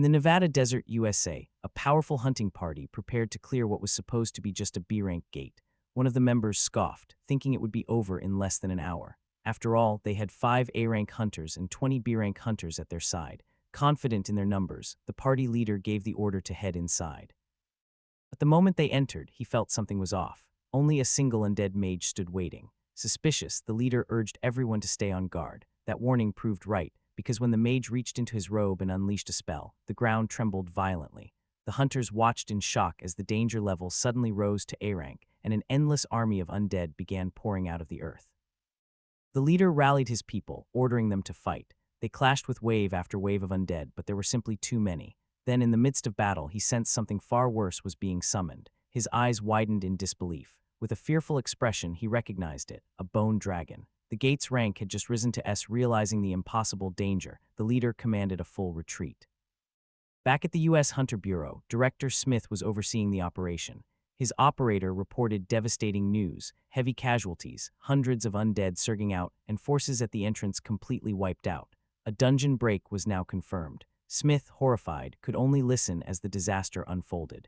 In the Nevada desert, USA, a powerful hunting party prepared to clear what was supposed to be just a B-rank gate. One of the members scoffed, thinking it would be over in less than an hour. After all, they had 5 A-rank hunters and 20 B-rank hunters at their side. Confident in their numbers, the party leader gave the order to head inside. But the moment they entered, he felt something was off. Only a single undead mage stood waiting. Suspicious, the leader urged everyone to stay on guard. That warning proved right, because when the mage reached into his robe and unleashed a spell, the ground trembled violently. The hunters watched in shock as the danger level suddenly rose to A rank, and an endless army of undead began pouring out of the earth. The leader rallied his people, ordering them to fight. They clashed with wave after wave of undead, but there were simply too many. Then, in the midst of battle, he sensed something far worse was being summoned. His eyes widened in disbelief. With a fearful expression, he recognized it, a bone dragon. The gate's rank had just risen to S. Realizing the impossible danger, the leader commanded a full retreat. Back at the U.S. Hunter Bureau, Director Smith was overseeing the operation. His operator reported devastating news: heavy casualties, hundreds of undead surging out, and forces at the entrance completely wiped out. A dungeon break was now confirmed. Smith, horrified, could only listen as the disaster unfolded.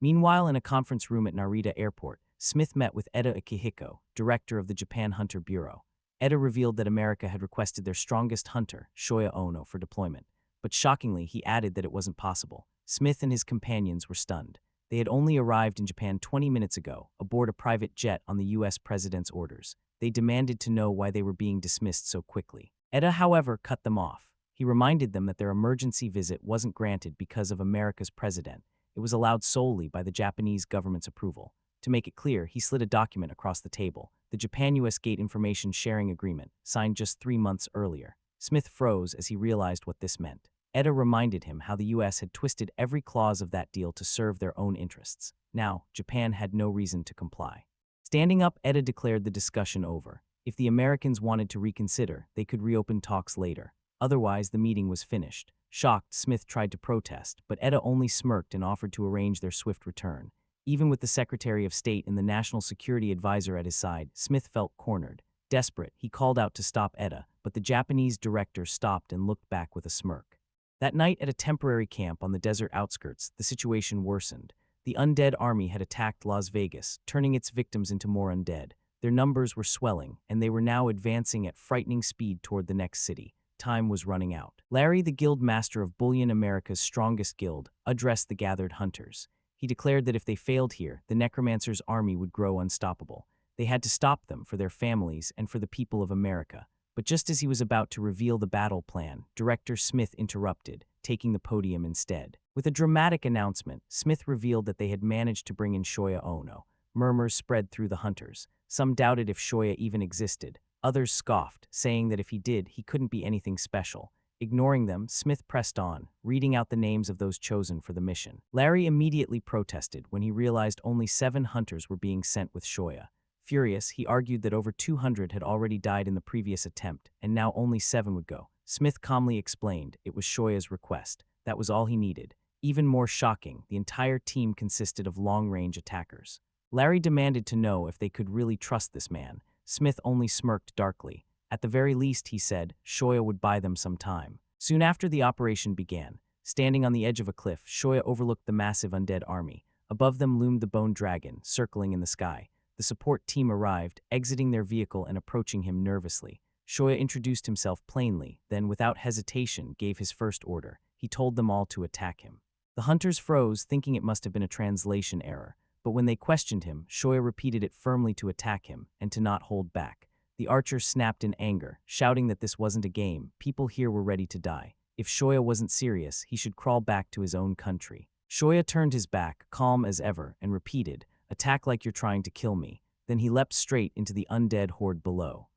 Meanwhile, in a conference room at Narita Airport, Smith met with Eda Akihiko, director of the Japan Hunter Bureau. Eda revealed that America had requested their strongest hunter, Shoya Ohno, for deployment. But shockingly, he added that it wasn't possible. Smith and his companions were stunned. They had only arrived in Japan 20 minutes ago, aboard a private jet on the U.S. president's orders. They demanded to know why they were being dismissed so quickly. Eda, however, cut them off. He reminded them that their emergency visit wasn't granted because of America's president. It was allowed solely by the Japanese government's approval. To make it clear, he slid a document across the table, the Japan-US Gate Information Sharing Agreement, signed just 3 months earlier. Smith froze as he realized what this meant. Eda reminded him how the U.S. had twisted every clause of that deal to serve their own interests. Now, Japan had no reason to comply. Standing up, Eda declared the discussion over. If the Americans wanted to reconsider, they could reopen talks later. Otherwise, the meeting was finished. Shocked, Smith tried to protest, but Eda only smirked and offered to arrange their swift return. Even with the Secretary of State and the National Security Advisor at his side, Smith felt cornered. Desperate, he called out to stop Eda, but the Japanese director stopped and looked back with a smirk. That night at a temporary camp on the desert outskirts, the situation worsened. The undead army had attacked Las Vegas, turning its victims into more undead. Their numbers were swelling, and they were now advancing at frightening speed toward the next city. Time was running out. Larry, the guild master of Bullion, America's strongest guild, addressed the gathered hunters. He declared that if they failed here, the necromancer's army would grow unstoppable. They had to stop them for their families and for the people of America. But just as he was about to reveal the battle plan, Director Smith interrupted, taking the podium instead. With a dramatic announcement, Smith revealed that they had managed to bring in Shoya Ohno. Murmurs spread through the hunters. Some doubted if Shoya even existed. Others scoffed, saying that if he did, he couldn't be anything special. Ignoring them, Smith pressed on, reading out the names of those chosen for the mission. Larry immediately protested when he realized only 7 hunters were being sent with Shoya. Furious, he argued that over 200 had already died in the previous attempt, and now only 7 would go. Smith calmly explained it was Shoya's request. That was all he needed. Even more shocking, the entire team consisted of long-range attackers. Larry demanded to know if they could really trust this man. Smith only smirked darkly. At the very least, he said, Shoya would buy them some time. Soon after the operation began, standing on the edge of a cliff, Shoya overlooked the massive undead army. Above them loomed the bone dragon, circling in the sky. The support team arrived, exiting their vehicle and approaching him nervously. Shoya introduced himself plainly, then without hesitation gave his first order. He told them all to attack him. The hunters froze, thinking it must have been a translation error. But when they questioned him, Shoya repeated it firmly to attack him and to not hold back. The archer snapped in anger, shouting that this wasn't a game. People here were ready to die. If Shoya wasn't serious, he should crawl back to his own country. Shoya turned his back, calm as ever, and repeated, attack like you're trying to kill me. Then he leapt straight into the undead horde below.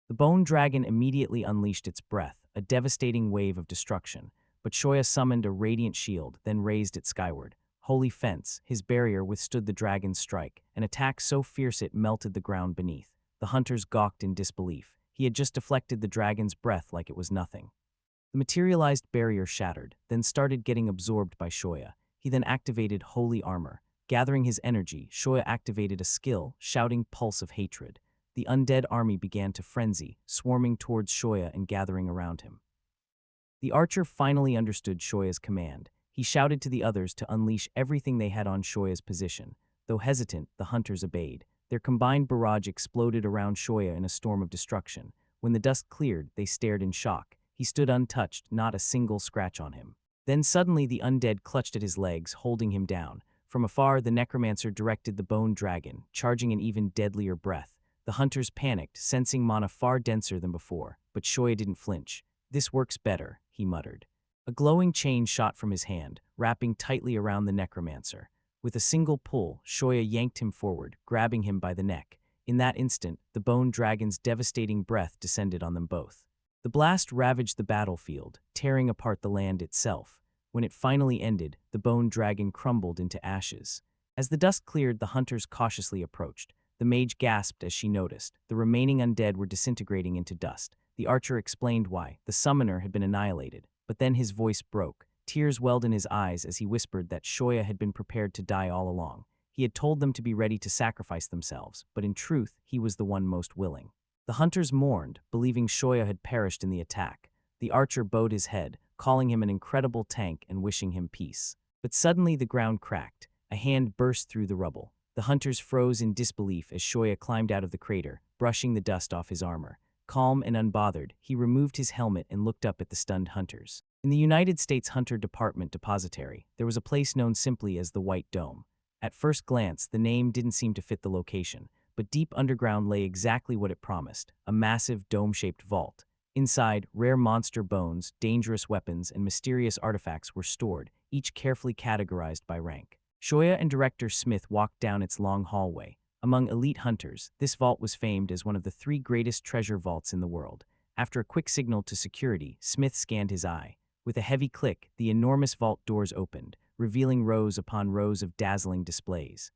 The bone dragon immediately unleashed its breath, a devastating wave of destruction. But Shoya summoned a radiant shield, then raised it skyward. Holy fence, his barrier withstood the dragon's strike, an attack so fierce it melted the ground beneath. The hunters gawked in disbelief. He had just deflected the dragon's breath like it was nothing. The materialized barrier shattered, then started getting absorbed by Shoya. He then activated holy armor. Gathering his energy, Shoya activated a skill, shouting pulse of hatred. The undead army began to frenzy, swarming towards Shoya and gathering around him. The archer finally understood Shoya's command. He shouted to the others to unleash everything they had on Shoya's position. Though hesitant, the hunters obeyed. Their combined barrage exploded around Shoya in a storm of destruction. When the dust cleared, they stared in shock. He stood untouched, not a single scratch on him. Then suddenly the undead clutched at his legs, holding him down. From afar, the necromancer directed the bone dragon, charging an even deadlier breath. The hunters panicked, sensing mana far denser than before, but Shoya didn't flinch. "This works better," he muttered. A glowing chain shot from his hand, wrapping tightly around the necromancer. With a single pull, Shoya yanked him forward, grabbing him by the neck. In that instant, the bone dragon's devastating breath descended on them both. The blast ravaged the battlefield, tearing apart the land itself. When it finally ended, the bone dragon crumbled into ashes. As the dust cleared, the hunters cautiously approached. The mage gasped as she noticed. The remaining undead were disintegrating into dust. The archer explained why. The summoner had been annihilated. But then his voice broke. Tears welled in his eyes as he whispered that Shoya had been prepared to die all along. He had told them to be ready to sacrifice themselves, but in truth, he was the one most willing. The hunters mourned, believing Shoya had perished in the attack. The archer bowed his head, calling him an incredible tank and wishing him peace. But suddenly the ground cracked. A hand burst through the rubble. The hunters froze in disbelief as Shoya climbed out of the crater, brushing the dust off his armor. Calm and unbothered, he removed his helmet and looked up at the stunned hunters. In the United States Hunter Department Depository, there was a place known simply as the White Dome. At first glance, the name didn't seem to fit the location, but deep underground lay exactly what it promised, a massive dome-shaped vault. Inside, rare monster bones, dangerous weapons, and mysterious artifacts were stored, each carefully categorized by rank. Shoya and Director Smith walked down its long hallway. Among elite hunters, this vault was famed as one of the 3 greatest treasure vaults in the world. After a quick signal to security, Smith scanned his eye. With a heavy click, the enormous vault doors opened, revealing rows upon rows of dazzling displays.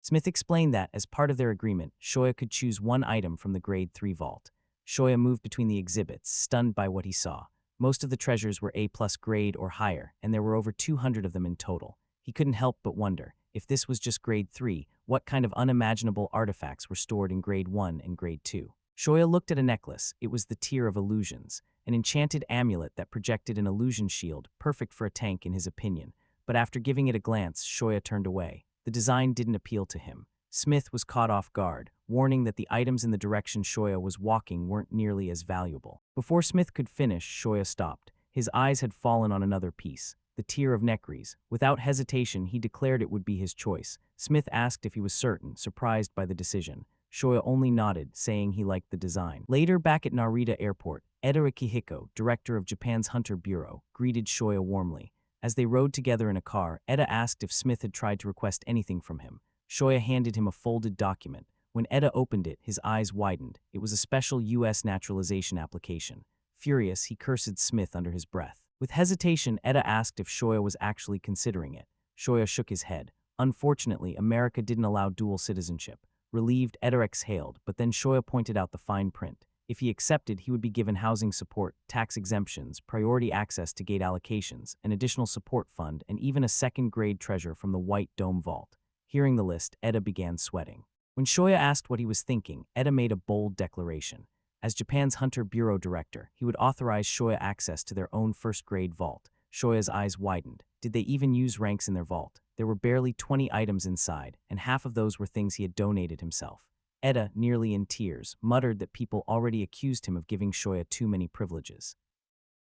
Smith explained that, as part of their agreement, Shoya could choose one item from the Grade 3 vault. Shoya moved between the exhibits, stunned by what he saw. Most of the treasures were A+ grade or higher, and there were over 200 of them in total. He couldn't help but wonder, if this was just Grade 3, what kind of unimaginable artifacts were stored in Grade 1 and Grade 2? Shoya looked at a necklace. It was the Tear of Illusions, an enchanted amulet that projected an illusion shield, perfect for a tank in his opinion. But after giving it a glance, Shoya turned away. The design didn't appeal to him. Smith was caught off guard, warning that the items in the direction Shoya was walking weren't nearly as valuable. Before Smith could finish, Shoya stopped. His eyes had fallen on another piece, the Tear of Necres. Without hesitation, he declared it would be his choice. Smith asked if he was certain, surprised by the decision. Shoya only nodded, saying he liked the design. Later, back at Narita Airport, Eda Akihiko, director of Japan's Hunter Bureau, greeted Shoya warmly. As they rode together in a car, Eda asked if Smith had tried to request anything from him. Shoya handed him a folded document. When Eda opened it, his eyes widened. It was a special U.S. naturalization application. Furious, he cursed Smith under his breath. With hesitation, Eda asked if Shoya was actually considering it. Shoya shook his head. Unfortunately, America didn't allow dual citizenship. Relieved, Eda exhaled, but then Shoya pointed out the fine print. If he accepted, he would be given housing support, tax exemptions, priority access to gate allocations, an additional support fund, and even a second-grade treasure from the White Dome Vault. Hearing the list, Eda began sweating. When Shoya asked what he was thinking, Eda made a bold declaration. As Japan's Hunter Bureau director, he would authorize Shoya access to their own first-grade vault. Shoya's eyes widened. Did they even use ranks in their vault? There were barely 20 items inside, and half of those were things he had donated himself. Eda, nearly in tears, muttered that people already accused him of giving Shoya too many privileges.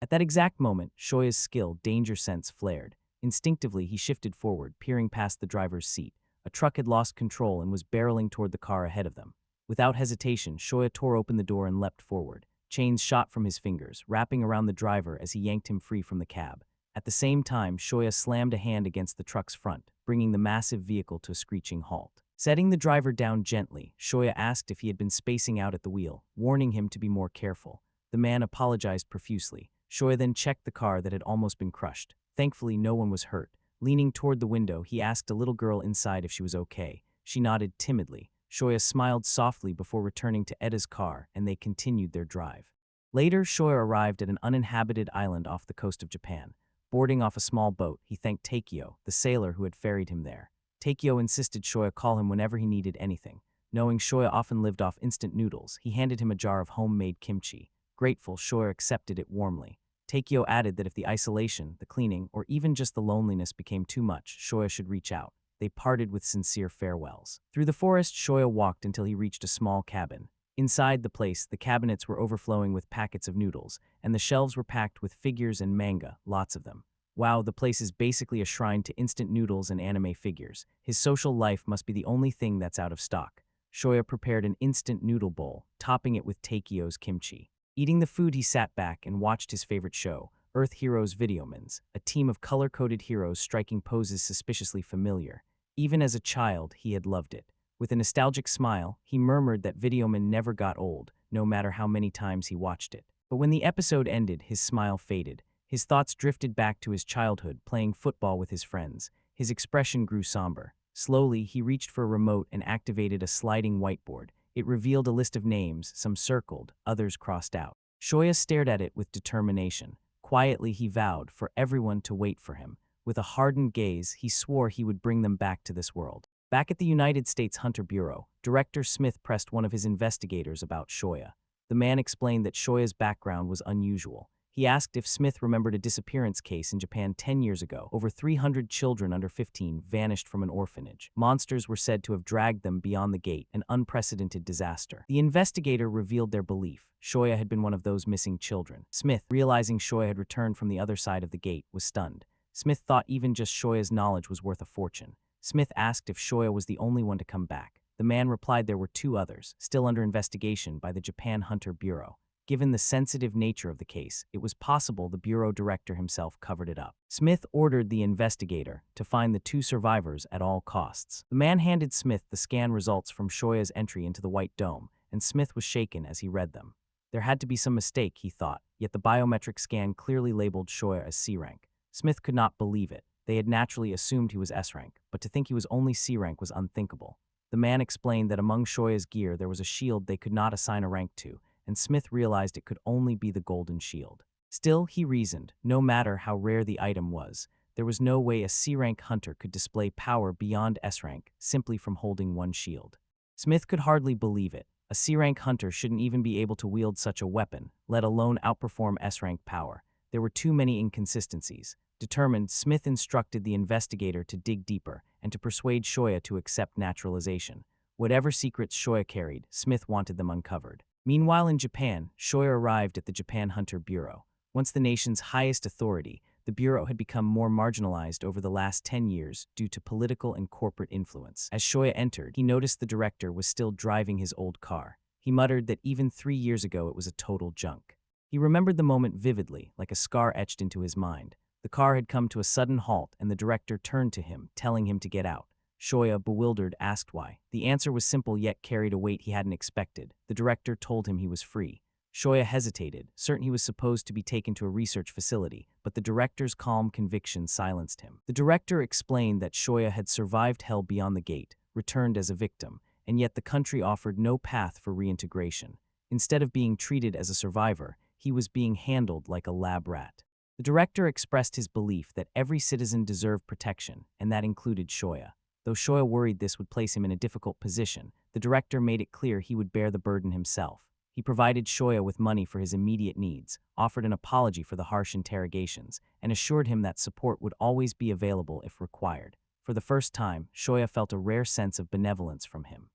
At that exact moment, Shoya's skill, danger sense, flared. Instinctively, he shifted forward, peering past the driver's seat. A truck had lost control and was barreling toward the car ahead of them. Without hesitation, Shoya tore open the door and leapt forward. Chains shot from his fingers, wrapping around the driver as he yanked him free from the cab. At the same time, Shoya slammed a hand against the truck's front, bringing the massive vehicle to a screeching halt. Setting the driver down gently, Shoya asked if he had been spacing out at the wheel, warning him to be more careful. The man apologized profusely. Shoya then checked the car that had almost been crushed. Thankfully, no one was hurt. Leaning toward the window, he asked a little girl inside if she was okay. She nodded timidly. Shoya smiled softly before returning to Eda's car, and they continued their drive. Later, Shoya arrived at an uninhabited island off the coast of Japan. Boarding off a small boat, he thanked Takeo, the sailor who had ferried him there. Takeo insisted Shoya call him whenever he needed anything. Knowing Shoya often lived off instant noodles, he handed him a jar of homemade kimchi. Grateful, Shoya accepted it warmly. Takeo added that if the isolation, the cleaning, or even just the loneliness became too much, Shoya should reach out. They parted with sincere farewells. Through the forest, Shoya walked until he reached a small cabin. Inside the place, the cabinets were overflowing with packets of noodles, and the shelves were packed with figures and manga, lots of them. Wow, the place is basically a shrine to instant noodles and anime figures. His social life must be the only thing that's out of stock. Shoya prepared an instant noodle bowl, topping it with Takeo's kimchi. Eating the food, he sat back and watched his favorite show, Earth Heroes Videomans, a team of color-coded heroes striking poses suspiciously familiar. Even as a child, he had loved it. With a nostalgic smile, he murmured that Videoman never got old, no matter how many times he watched it. But when the episode ended, his smile faded. His thoughts drifted back to his childhood, playing football with his friends. His expression grew somber. Slowly, he reached for a remote and activated a sliding whiteboard. It revealed a list of names, some circled, others crossed out. Shoya stared at it with determination. Quietly, he vowed for everyone to wait for him. With a hardened gaze, he swore he would bring them back to this world. Back at the United States Hunter Bureau, Director Smith pressed one of his investigators about Shoya. The man explained that Shoya's background was unusual. He asked if Smith remembered a disappearance case in Japan 10 years ago. Over 300 children under 15 vanished from an orphanage. Monsters were said to have dragged them beyond the gate, an unprecedented disaster. The investigator revealed their belief. Shoya had been one of those missing children. Smith, realizing Shoya had returned from the other side of the gate, was stunned. Smith thought even just Shoya's knowledge was worth a fortune. Smith asked if Shoya was the only one to come back. The man replied there were 2 others, still under investigation by the Japan Hunter Bureau. Given the sensitive nature of the case, it was possible the bureau director himself covered it up. Smith ordered the investigator to find the 2 survivors at all costs. The man handed Smith the scan results from Shoya's entry into the White Dome, and Smith was shaken as he read them. There had to be some mistake, he thought, yet the biometric scan clearly labeled Shoya as C rank. Smith could not believe it. They had naturally assumed he was S rank, but to think he was only C rank was unthinkable. The man explained that among Shoya's gear there was a shield they could not assign a rank to, and Smith realized it could only be the golden shield. Still, he reasoned, no matter how rare the item was, there was no way a C-rank hunter could display power beyond S-rank simply from holding one shield. Smith could hardly believe it. A C-rank hunter shouldn't even be able to wield such a weapon, let alone outperform S-rank power. There were too many inconsistencies. Determined, Smith instructed the investigator to dig deeper and to persuade Shoya to accept naturalization. Whatever secrets Shoya carried, Smith wanted them uncovered. Meanwhile, in Japan, Shoya arrived at the Japan Hunter Bureau. Once the nation's highest authority, the bureau had become more marginalized over the last 10 years due to political and corporate influence. As Shoya entered, he noticed the director was still driving his old car. He muttered that even 3 years ago it was a total junk. He remembered the moment vividly, like a scar etched into his mind. The car had come to a sudden halt, and the director turned to him, telling him to get out. Shoya, bewildered, asked why. The answer was simple yet carried a weight he hadn't expected. The director told him he was free. Shoya hesitated, certain he was supposed to be taken to a research facility, but the director's calm conviction silenced him. The director explained that Shoya had survived hell beyond the gate, returned as a victim, and yet the country offered no path for reintegration. Instead of being treated as a survivor, he was being handled like a lab rat. The director expressed his belief that every citizen deserved protection, and that included Shoya. Though Shoya worried this would place him in a difficult position, the director made it clear he would bear the burden himself. He provided Shoya with money for his immediate needs, offered an apology for the harsh interrogations, and assured him that support would always be available if required. For the first time, Shoya felt a rare sense of benevolence from him.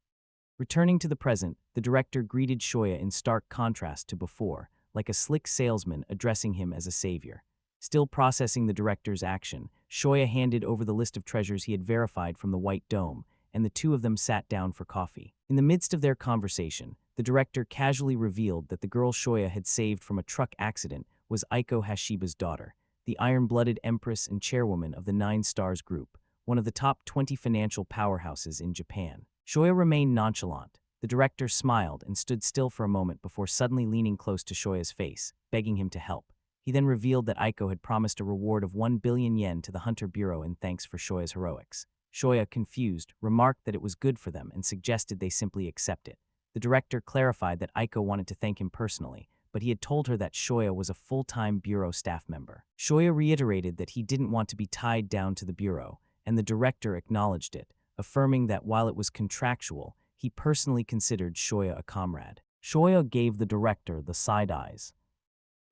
Returning to the present, the director greeted Shoya in stark contrast to before, like a slick salesman addressing him as a savior. Still processing the director's action, Shoya handed over the list of treasures he had verified from the White Dome, and the 2 of them sat down for coffee. In the midst of their conversation, the director casually revealed that the girl Shoya had saved from a truck accident was Aiko Hashiba's daughter, the iron-blooded empress and chairwoman of the 9 Stars Group, one of the top 20 financial powerhouses in Japan. Shoya remained nonchalant. The director smiled and stood still for a moment before suddenly leaning close to Shoya's face, begging him to help. He then revealed that Aiko had promised a reward of 1 billion yen to the Hunter Bureau in thanks for Shoya's heroics. Shoya, confused, remarked that it was good for them and suggested they simply accept it. The director clarified that Aiko wanted to thank him personally, but he had told her that Shoya was a full-time bureau staff member. Shoya reiterated that he didn't want to be tied down to the bureau, and the director acknowledged it, affirming that while it was contractual, he personally considered Shoya a comrade. Shoya gave the director the side eyes.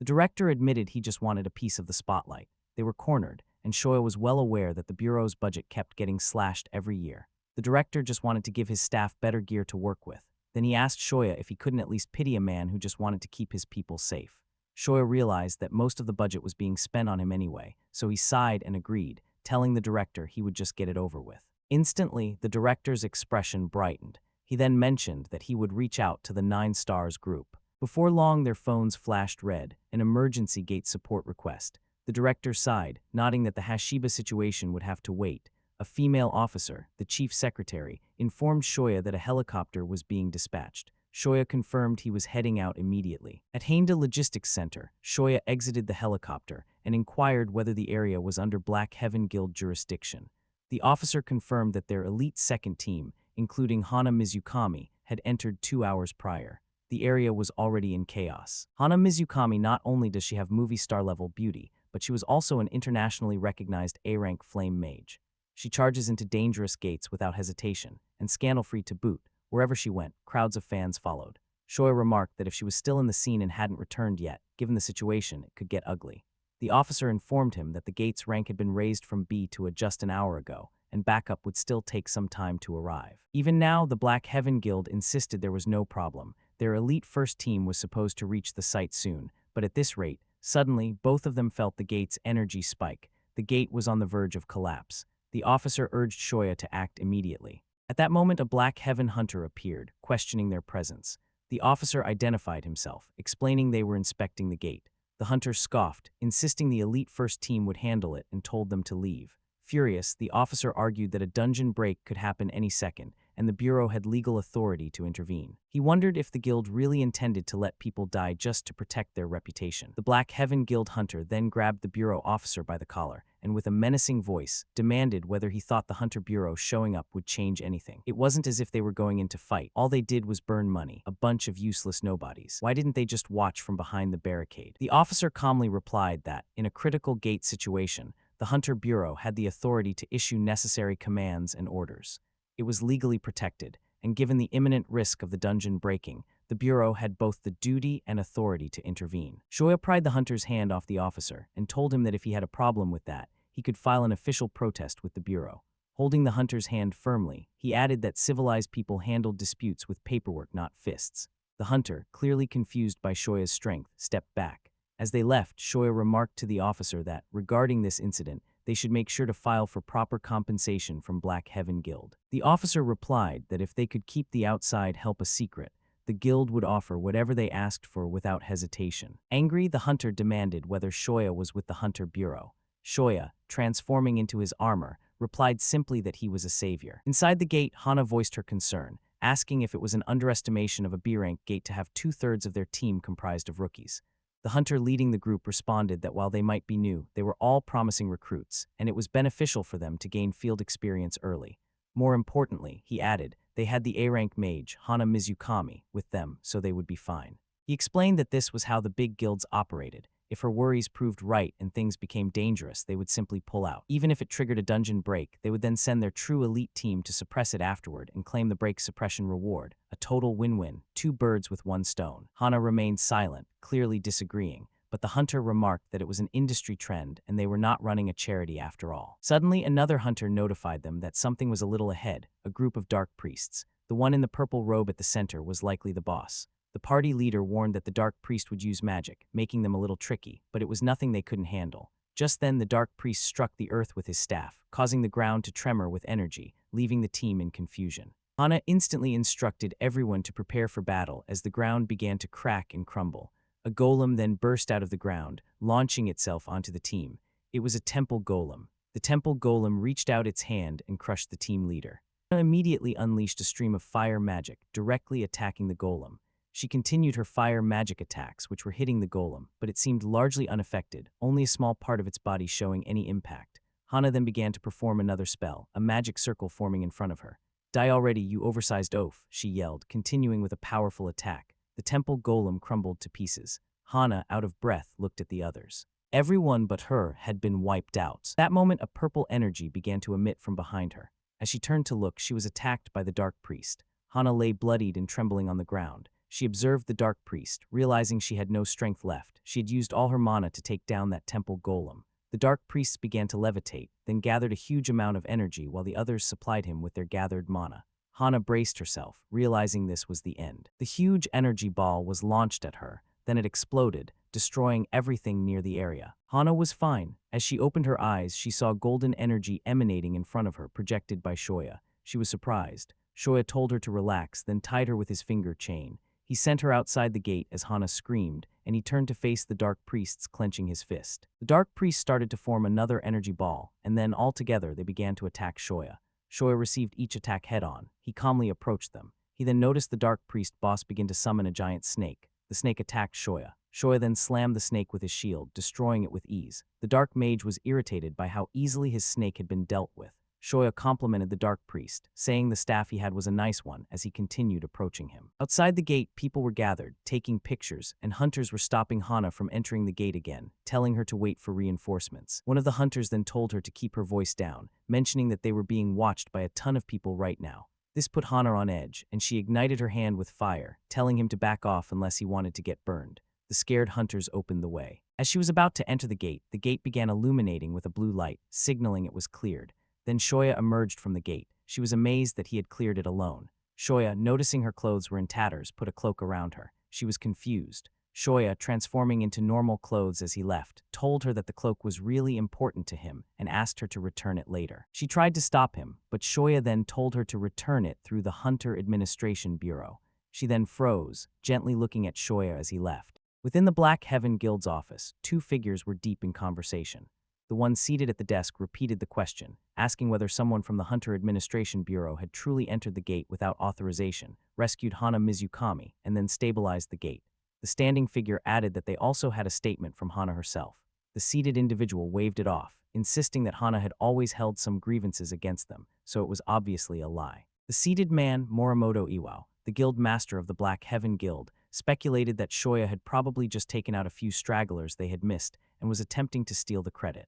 The director admitted he just wanted a piece of the spotlight. They were cornered, and Shoya was well aware that the bureau's budget kept getting slashed every year. The director just wanted to give his staff better gear to work with. Then he asked Shoya if he couldn't at least pity a man who just wanted to keep his people safe. Shoya realized that most of the budget was being spent on him anyway, so he sighed and agreed, telling the director he would just get it over with. Instantly, the director's expression brightened. He then mentioned that he would reach out to the 9 Stars group. Before long, their phones flashed red, an emergency gate support request. The director sighed, nodding that the Hashiba situation would have to wait. A female officer, the chief secretary, informed Shoya that a helicopter was being dispatched. Shoya confirmed he was heading out immediately. At Hainda Logistics Center, Shoya exited the helicopter and inquired whether the area was under Black Heaven Guild jurisdiction. The officer confirmed that their elite second team, including Hana Mizukami, had entered 2 hours prior. The area was already in chaos. Hana Mizukami, not only does she have movie star level beauty, but she was also an internationally recognized A-rank flame mage. She charges into dangerous gates without hesitation, and scandal-free to boot. Wherever she went, crowds of fans followed. Shoya remarked that if she was still in the scene and hadn't returned yet, given the situation, it could get ugly. The officer informed him that the gate's rank had been raised from B to A just an hour ago, and backup would still take some time to arrive. Even now, the Black Heaven Guild insisted there was no problem. Their elite first team was supposed to reach the site soon, but at this rate, suddenly, both of them felt the gate's energy spike. The gate was on the verge of collapse. The officer urged Shoya to act immediately. At that moment, a Black Heaven hunter appeared, questioning their presence. The officer identified himself, explaining they were inspecting the gate. The hunter scoffed, insisting the elite first team would handle it, and told them to leave. Furious, the officer argued that a dungeon break could happen any second, and the Bureau had legal authority to intervene. He wondered if the guild really intended to let people die just to protect their reputation. The Black Heaven Guild hunter then grabbed the Bureau officer by the collar, and with a menacing voice, demanded whether he thought the Hunter Bureau showing up would change anything. It wasn't as if they were going in to fight. All they did was burn money, a bunch of useless nobodies. Why didn't they just watch from behind the barricade? The officer calmly replied that, in a critical gate situation, the Hunter Bureau had the authority to issue necessary commands and orders. It was legally protected, and given the imminent risk of the dungeon breaking, the Bureau had both the duty and authority to intervene. Shoya pried the hunter's hand off the officer and told him that if he had a problem with that, he could file an official protest with the Bureau. Holding the hunter's hand firmly, he added that civilized people handled disputes with paperwork, not fists. The hunter, clearly confused by Shoya's strength, stepped back. As they left, Shoya remarked to the officer that, regarding this incident, they should make sure to file for proper compensation from Black Heaven Guild. The officer replied that if they could keep the outside help a secret, the guild would offer whatever they asked for without hesitation. Angry, the hunter demanded whether Shoya was with the Hunter Bureau. Shoya, transforming into his armor, replied simply that he was a savior. Inside the gate, Hana voiced her concern, asking if it was an underestimation of a B-rank gate to have 2/3 of their team comprised of rookies. The hunter leading the group responded that while they might be new, they were all promising recruits, and it was beneficial for them to gain field experience early. More importantly, he added, they had the A-rank mage, Hana Mizukami, with them, so they would be fine. He explained that this was how the big guilds operated. If her worries proved right and things became dangerous, they would simply pull out. Even if it triggered a dungeon break, they would then send their true elite team to suppress it afterward and claim the break suppression reward. A total win-win, 2 birds with 1 stone. Hana remained silent, clearly disagreeing, but the hunter remarked that it was an industry trend and they were not running a charity after all. Suddenly, another hunter notified them that something was a little ahead, a group of dark priests. The one in the purple robe at the center was likely the boss. The party leader warned that the dark priest would use magic, making them a little tricky, but it was nothing they couldn't handle. Just then, the dark priest struck the earth with his staff, causing the ground to tremor with energy, leaving the team in confusion. Hana instantly instructed everyone to prepare for battle as the ground began to crack and crumble. A golem then burst out of the ground, launching itself onto the team. It was a temple golem. The temple golem reached out its hand and crushed the team leader. Hana immediately unleashed a stream of fire magic, directly attacking the golem. She continued her fire magic attacks, which were hitting the golem, but it seemed largely unaffected, only a small part of its body showing any impact. Hana then began to perform another spell, a magic circle forming in front of her. Die already, you oversized oaf, she yelled, continuing with a powerful attack. The temple golem crumbled to pieces. Hana, out of breath, looked at the others. Everyone but her had been wiped out. That moment, a purple energy began to emit from behind her. As she turned to look, she was attacked by the dark priest. Hana lay bloodied and trembling on the ground. She observed the Dark Priest, realizing she had no strength left. She had used all her mana to take down that temple golem. The Dark Priests began to levitate, then gathered a huge amount of energy while the others supplied him with their gathered mana. Hana braced herself, realizing this was the end. The huge energy ball was launched at her, then it exploded, destroying everything near the area. Hana was fine. As she opened her eyes, she saw golden energy emanating in front of her, projected by Shoya. She was surprised. Shoya told her to relax, then tied her with his finger chain. He sent her outside the gate as Hana screamed, and he turned to face the Dark Priests, clenching his fist. The Dark Priest started to form another energy ball, and then all together they began to attack Shoya. Shoya received each attack head-on. He calmly approached them. He then noticed the Dark Priest boss begin to summon a giant snake. The snake attacked Shoya. Shoya then slammed the snake with his shield, destroying it with ease. The Dark Mage was irritated by how easily his snake had been dealt with. Shoya complimented the Dark Priest, saying the staff he had was a nice one as he continued approaching him. Outside the gate, people were gathered, taking pictures, and hunters were stopping Hana from entering the gate again, telling her to wait for reinforcements. One of the hunters then told her to keep her voice down, mentioning that they were being watched by a ton of people right now. This put Hana on edge, and she ignited her hand with fire, telling him to back off unless he wanted to get burned. The scared hunters opened the way. As she was about to enter the gate began illuminating with a blue light, signaling it was cleared. Then Shoya emerged from the gate. She was amazed that he had cleared it alone. Shoya, noticing her clothes were in tatters, put a cloak around her. She was confused. Shoya, transforming into normal clothes as he left, told her that the cloak was really important to him and asked her to return it later. She tried to stop him, but Shoya then told her to return it through the Hunter Administration Bureau. She then froze, gently looking at Shoya as he left. Within the Black Heaven Guild's office, two figures were deep in conversation. The one seated at the desk repeated the question, asking whether someone from the Hunter Administration Bureau had truly entered the gate without authorization, rescued Hana Mizukami, and then stabilized the gate. The standing figure added that they also had a statement from Hana herself. The seated individual waved it off, insisting that Hana had always held some grievances against them, so it was obviously a lie. The seated man, Morimoto Iwao, the guild master of the Black Heaven Guild, speculated that Shoya had probably just taken out a few stragglers they had missed and was attempting to steal the credit.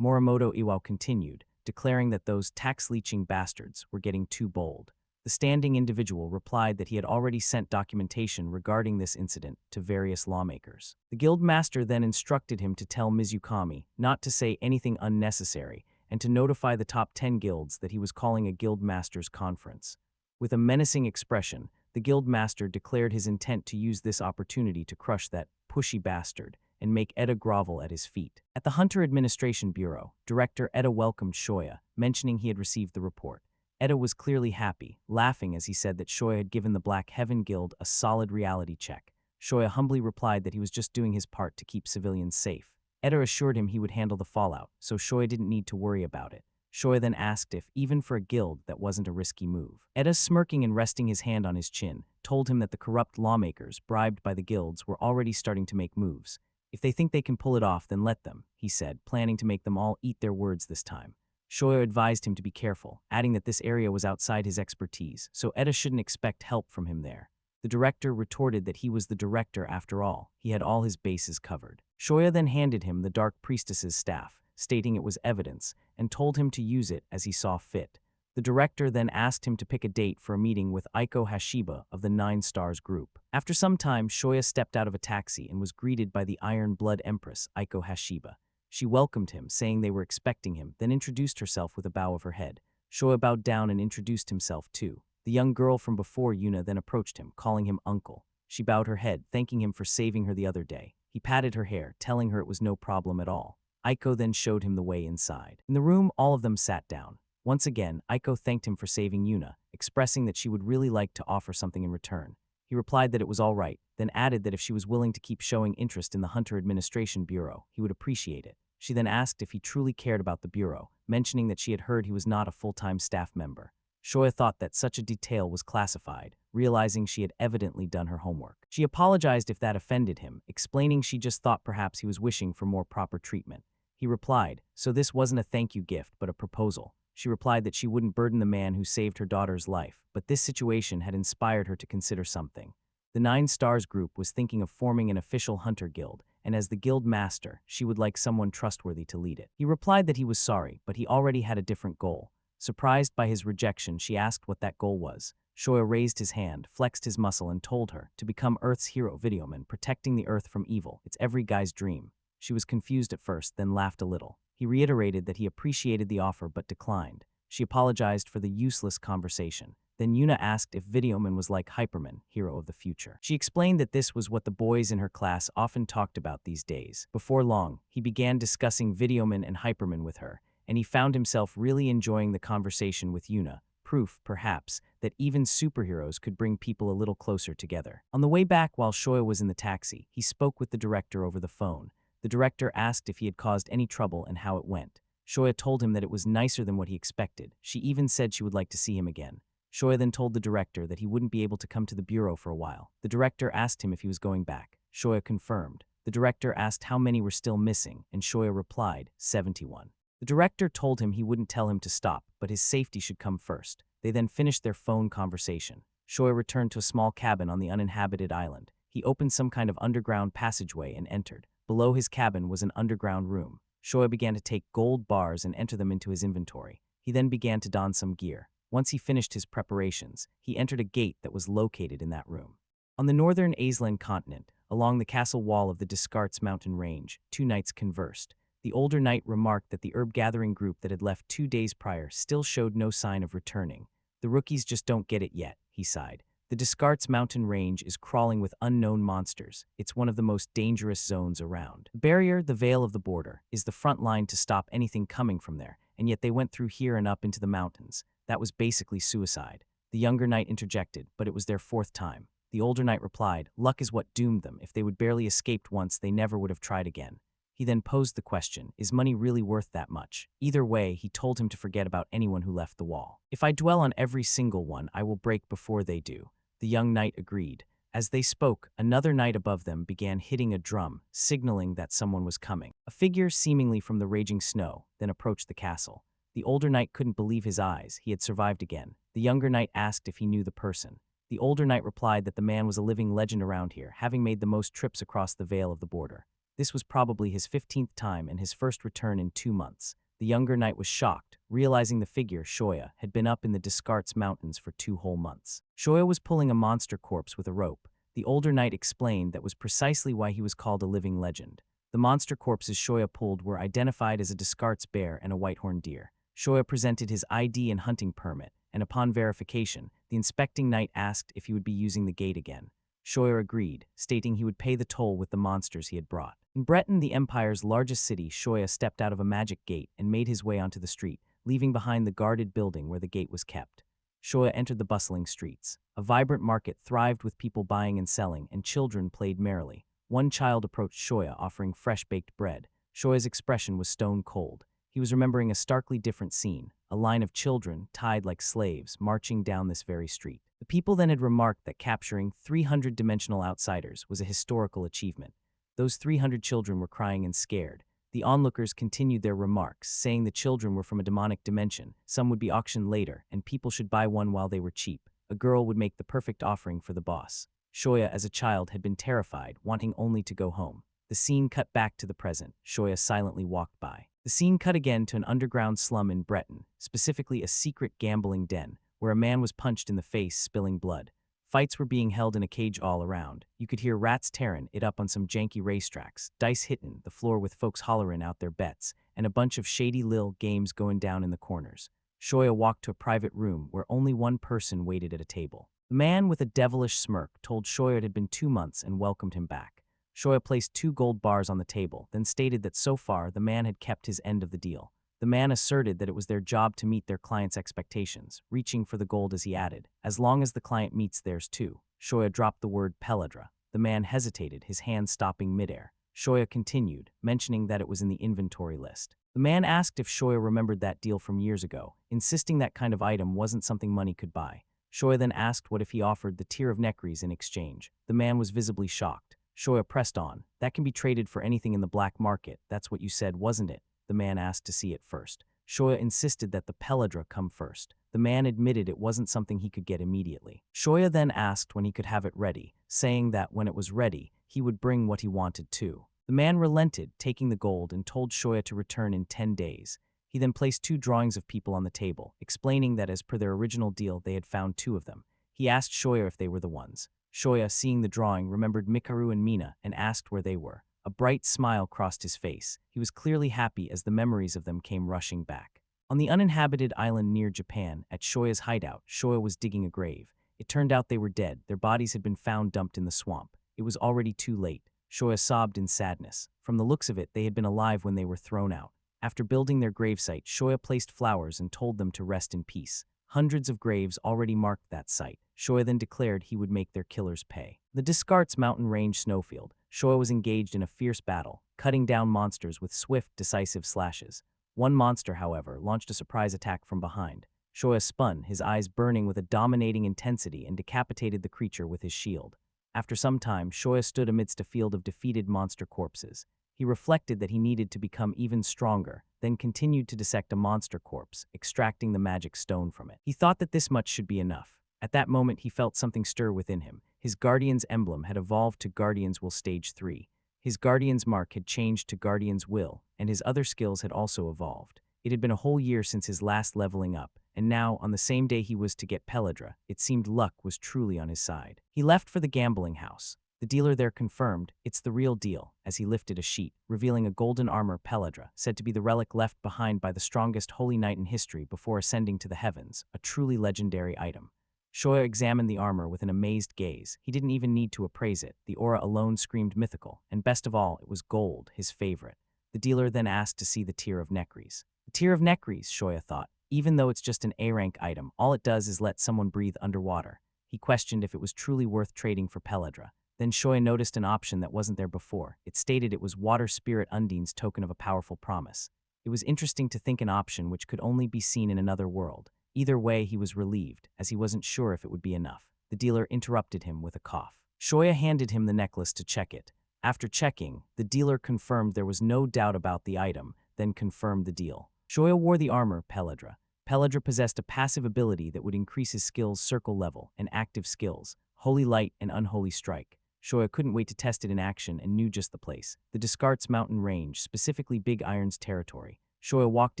Morimoto Iwao continued, declaring that those tax-leeching bastards were getting too bold. The standing individual replied that he had already sent documentation regarding this incident to various lawmakers. The guild master then instructed him to tell Mizukami not to say anything unnecessary and to notify the top 10 guilds that he was calling a guild master's conference. With a menacing expression, the guild master declared his intent to use this opportunity to crush that pushy bastard and make Eda grovel at his feet. At the Hunter Administration Bureau, Director Eda welcomed Shoya, mentioning he had received the report. Eda was clearly happy, laughing as he said that Shoya had given the Black Heaven Guild a solid reality check. Shoya humbly replied that he was just doing his part to keep civilians safe. Eda assured him he would handle the fallout, so Shoya didn't need to worry about it. Shoya then asked if, even for a guild, that wasn't a risky move. Eda, smirking and resting his hand on his chin, told him that the corrupt lawmakers, bribed by the guilds, were already starting to make moves. If they think they can pull it off, then let them, he said, planning to make them all eat their words this time. Shoya advised him to be careful, adding that this area was outside his expertise, so Eda shouldn't expect help from him there. The director retorted that he was the director after all. He had all his bases covered. Shoya then handed him the Dark Priestess's staff, stating it was evidence, and told him to use it as he saw fit. The director then asked him to pick a date for a meeting with Aiko Hashiba of the 9 Stars group. After some time, Shoya stepped out of a taxi and was greeted by the Iron Blood Empress, Aiko Hashiba. She welcomed him, saying they were expecting him, then introduced herself with a bow of her head. Shoya bowed down and introduced himself too. The young girl from before Yuna then approached him, calling him uncle. She bowed her head, thanking him for saving her the other day. He patted her hair, telling her it was no problem at all. Aiko then showed him the way inside. In the room, all of them sat down. Once again, Aiko thanked him for saving Yuna, expressing that she would really like to offer something in return. He replied that it was all right, then added that if she was willing to keep showing interest in the Hunter Administration Bureau, he would appreciate it. She then asked if he truly cared about the Bureau, mentioning that she had heard he was not a full-time staff member. Shoya thought that such a detail was classified, realizing she had evidently done her homework. She apologized if that offended him, explaining she just thought perhaps he was wishing for more proper treatment. He replied, so this wasn't a thank you gift, but a proposal. She replied that she wouldn't burden the man who saved her daughter's life, but this situation had inspired her to consider something. The 9 Stars group was thinking of forming an official hunter guild, and as the guild master, she would like someone trustworthy to lead it. He replied that he was sorry, but he already had a different goal. Surprised by his rejection, she asked what that goal was. Shoya raised his hand, flexed his muscle, and told her to become Earth's hero videoman, protecting the Earth from evil. It's every guy's dream. She was confused at first, then laughed a little. He reiterated that he appreciated the offer but declined. She apologized for the useless conversation. Then Yuna asked if Videoman was like Hyperman, hero of the future. She explained that this was what the boys in her class often talked about these days. Before long, he began discussing Videoman and Hyperman with her, and he found himself really enjoying the conversation with Yuna, proof, perhaps, that even superheroes could bring people a little closer together. On the way back while Shoya was in the taxi, he spoke with the director over the phone. The director asked if he had caused any trouble and how it went. Shoya told him that it was nicer than what he expected. She even said she would like to see him again. Shoya then told the director that he wouldn't be able to come to the bureau for a while. The director asked him if he was going back. Shoya confirmed. The director asked how many were still missing, and Shoya replied, 71. The director told him he wouldn't tell him to stop, but his safety should come first. They then finished their phone conversation. Shoya returned to a small cabin on the uninhabited island. He opened some kind of underground passageway and entered. Below his cabin was an underground room. Shoya began to take gold bars and enter them into his inventory. He then began to don some gear. Once he finished his preparations, he entered a gate that was located in that room. On the northern Aislan continent, along the castle wall of the Descartes mountain range, two knights conversed. The older knight remarked that the herb-gathering group that had left 2 days prior still showed no sign of returning. The rookies just don't get it yet, he sighed. The Descartes mountain range is crawling with unknown monsters. It's one of the most dangerous zones around. The barrier, the veil of the border, is the front line to stop anything coming from there, and yet they went through here and up into the mountains. That was basically suicide. The younger knight interjected, but it was their 4th time. The older knight replied, luck is what doomed them. If they would barely escaped once, they never would have tried again. He then posed the question, is money really worth that much? Either way, he told him to forget about anyone who left the wall. If I dwell on every single one, I will break before they do. The young knight agreed. As they spoke, another knight above them began hitting a drum, signaling that someone was coming. A figure seemingly from the raging snow then approached the castle. The older knight couldn't believe his eyes. He had survived again. The younger knight asked if he knew the person. The older knight replied that the man was a living legend around here, having made the most trips across the veil of the border. This was probably his 15th time and his first return in 2 months. The younger knight was shocked, realizing the figure, Shoya, had been up in the Descartes mountains for 2 whole months. Shoya was pulling a monster corpse with a rope. The older knight explained that was precisely why he was called a living legend. The monster corpses Shoya pulled were identified as a Descartes bear and a whitehorn deer. Shoya presented his ID and hunting permit, and upon verification, the inspecting knight asked if he would be using the gate again. Shoya agreed, stating he would pay the toll with the monsters he had brought. In Breton, the empire's largest city, Shoya stepped out of a magic gate and made his way onto the street, leaving behind the guarded building where the gate was kept. Shoya entered the bustling streets. A vibrant market thrived with people buying and selling, and children played merrily. One child approached Shoya, offering fresh-baked bread. Shoya's expression was stone cold. He was remembering a starkly different scene, a line of children, tied like slaves, marching down this very street. The people then had remarked that capturing 300-dimensional outsiders was a historical achievement. Those 300 children were crying and scared. The onlookers continued their remarks, saying the children were from a demonic dimension, some would be auctioned later, and people should buy one while they were cheap. A girl would make the perfect offering for the boss. Shoya, as a child, had been terrified, wanting only to go home. The scene cut back to the present. Shoya silently walked by. The scene cut again to an underground slum in Breton, specifically a secret gambling den, where a man was punched in the face, spilling blood. Fights were being held in a cage all around. You could hear rats tearing it up on some janky racetracks, dice hitting the floor with folks hollering out their bets, and a bunch of shady lil games going down in the corners. Shoya walked to a private room where only one person waited at a table. The man with a devilish smirk told Shoya it had been 2 months and welcomed him back. Shoya placed 2 gold bars on the table, then stated that so far the man had kept his end of the deal. The man asserted that it was their job to meet their client's expectations, reaching for the gold as he added, as long as the client meets theirs too. Shoya dropped the word peladra. The man hesitated, his hand stopping midair. Shoya continued, mentioning that it was in the inventory list. The man asked if Shoya remembered that deal from years ago, insisting that kind of item wasn't something money could buy. Shoya then asked what if he offered the tier of necries in exchange. The man was visibly shocked. Shoya pressed on. That can be traded for anything in the black market. That's what you said, wasn't it? The man asked to see it first. Shoya insisted that the peladra come first. The man admitted it wasn't something he could get immediately. Shoya then asked when he could have it ready, saying that when it was ready, he would bring what he wanted too. The man relented, taking the gold, and told Shoya to return in 10 days. He then placed 2 drawings of people on the table, explaining that as per their original deal they had found 2 of them. He asked Shoya if they were the ones. Shoya, seeing the drawing, remembered Mikaru and Mina and asked where they were. A bright smile crossed his face. He was clearly happy as the memories of them came rushing back. On the uninhabited island near Japan, at Shoya's hideout, Shoya was digging a grave. It turned out they were dead. Their bodies had been found dumped in the swamp. It was already too late. Shoya sobbed in sadness. From the looks of it, they had been alive when they were thrown out. After building their gravesite, Shoya placed flowers and told them to rest in peace. Hundreds of graves already marked that site. Shoya then declared he would make their killers pay. The Descartes mountain range snowfield. Shoya was engaged in a fierce battle, cutting down monsters with swift, decisive slashes. One monster, however, launched a surprise attack from behind. Shoya spun, his eyes burning with a dominating intensity, and decapitated the creature with his shield. After some time, Shoya stood amidst a field of defeated monster corpses. He reflected that he needed to become even stronger, then continued to dissect a monster corpse, extracting the magic stone from it. He thought that this much should be enough. At that moment, he felt something stir within him. His Guardian's emblem had evolved to Guardian's Will Stage 3. His Guardian's mark had changed to Guardian's Will, and his other skills had also evolved. It had been a whole year since his last leveling up, and now, on the same day he was to get Peladra, it seemed luck was truly on his side. He left for the gambling house. The dealer there confirmed, "It's the real deal," as he lifted a sheet, revealing a golden armor Peladra, said to be the relic left behind by the strongest holy knight in history before ascending to the heavens, a truly legendary item. Shoya examined the armor with an amazed gaze. He didn't even need to appraise it. The aura alone screamed mythical, and best of all, it was gold, his favorite. The dealer then asked to see the Tear of Necres. The Tear of Necres, Shoya thought. Even though it's just an A-rank item, all it does is let someone breathe underwater. He questioned if it was truly worth trading for Peladra. Then Shoya noticed an option that wasn't there before. It stated it was Water Spirit Undine's token of a powerful promise. It was interesting to think an option which could only be seen in another world. Either way, he was relieved, as he wasn't sure if it would be enough. The dealer interrupted him with a cough. Shoya handed him the necklace to check it. After checking, the dealer confirmed there was no doubt about the item, then confirmed the deal. Shoya wore the armor Peladra. Peladra possessed a passive ability that would increase his skills' circle level and active skills, Holy Light and Unholy Strike. Shoya couldn't wait to test it in action and knew just the place. The Descartes mountain range, specifically Big Iron's territory. Shoya walked